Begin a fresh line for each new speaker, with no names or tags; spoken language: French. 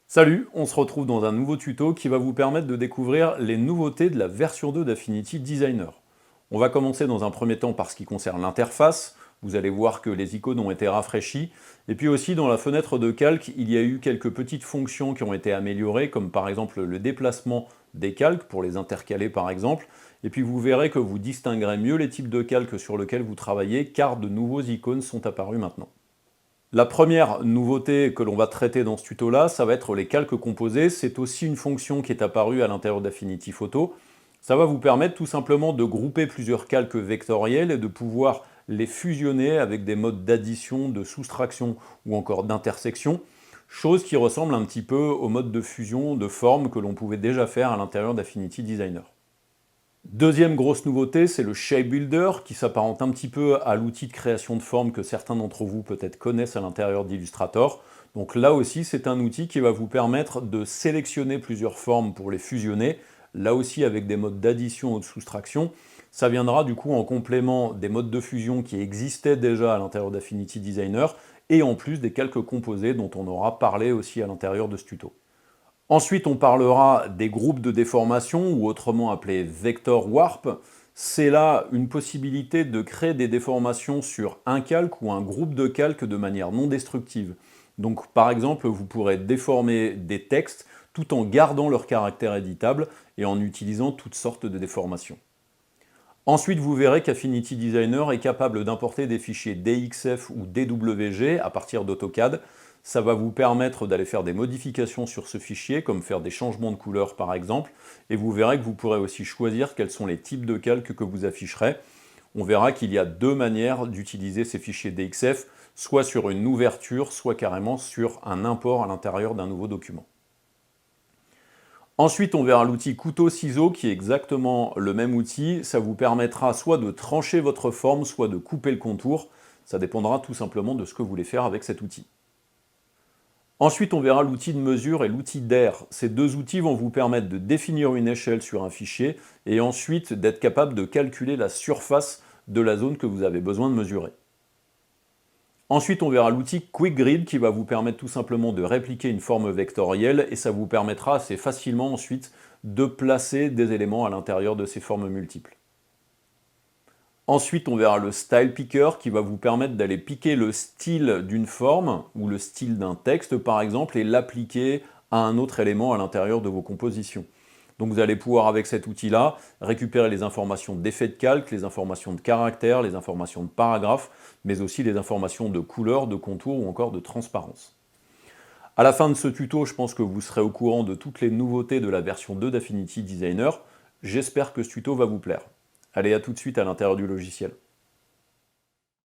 Salut, on se retrouve dans un nouveau tuto qui va vous permettre de découvrir les nouveautés de la version 2 d'Affinity Designer. On va commencer dans un premier temps par ce qui concerne l'interface. Vous allez voir que les icônes ont été rafraîchies. Et puis aussi dans la fenêtre de calque, il y a eu quelques petites fonctions qui ont été améliorées, comme par exemple le déplacement des calques, pour les intercaler par exemple. Et puis vous verrez que vous distinguerez mieux les types de calques sur lesquels vous travaillez, car de nouveaux icônes sont apparus maintenant. La première nouveauté que l'on va traiter dans ce tuto-là, ça va être les calques composés. C'est aussi une fonction qui est apparue à l'intérieur d'Affinity Photo. Ça va vous permettre tout simplement de grouper plusieurs calques vectoriels et de pouvoir les fusionner avec des modes d'addition, de soustraction ou encore d'intersection, chose qui ressemble un petit peu au mode de fusion de formes que l'on pouvait déjà faire à l'intérieur d'Affinity Designer. Deuxième grosse nouveauté, c'est le Shape Builder, qui s'apparente un petit peu à l'outil de création de formes que certains d'entre vous peut-être connaissent à l'intérieur d'Illustrator. Donc là aussi, c'est un outil qui va vous permettre de sélectionner plusieurs formes pour les fusionner, là aussi avec des modes d'addition ou de soustraction. Ça viendra du coup en complément des modes de fusion qui existaient déjà à l'intérieur d'Affinity Designer, et en plus des calques composés dont on aura parlé aussi à l'intérieur de ce tuto. Ensuite, on parlera des groupes de déformation, ou autrement appelés vector warp. C'est là une possibilité de créer des déformations sur un calque ou un groupe de calques de manière non destructive. Donc par exemple, vous pourrez déformer des textes tout en gardant leur caractère éditable et en utilisant toutes sortes de déformations. Ensuite, vous verrez qu'Affinity Designer est capable d'importer des fichiers DXF ou DWG à partir d'AutoCAD. Ça va vous permettre d'aller faire des modifications sur ce fichier, comme faire des changements de couleur par exemple, et vous verrez que vous pourrez aussi choisir quels sont les types de calques que vous afficherez. On verra qu'il y a deux manières d'utiliser ces fichiers DXF, soit sur une ouverture, soit carrément sur un import à l'intérieur d'un nouveau document. Ensuite, on verra l'outil couteau-ciseau qui est exactement le même outil. Ça vous permettra soit de trancher votre forme, soit de couper le contour. Ça dépendra tout simplement de ce que vous voulez faire avec cet outil. Ensuite, on verra l'outil de mesure et l'outil d'air. Ces deux outils vont vous permettre de définir une échelle sur un fichier et ensuite d'être capable de calculer la surface de la zone que vous avez besoin de mesurer. Ensuite, on verra l'outil Quick Grid qui va vous permettre tout simplement de répliquer une forme vectorielle et ça vous permettra assez facilement ensuite de placer des éléments à l'intérieur de ces formes multiples. Ensuite, on verra le Style Picker qui va vous permettre d'aller piquer le style d'une forme ou le style d'un texte par exemple et l'appliquer à un autre élément à l'intérieur de vos compositions. Donc vous allez pouvoir avec cet outil-là récupérer les informations d'effets de calque, les informations de caractères, les informations de paragraphes, mais aussi les informations de couleur, de contour ou encore de transparence. À la fin de ce tuto, je pense que vous serez au courant de toutes les nouveautés de la version 2 d'Affinity Designer. J'espère que ce tuto va vous plaire. Allez, à tout de suite à l'intérieur du logiciel.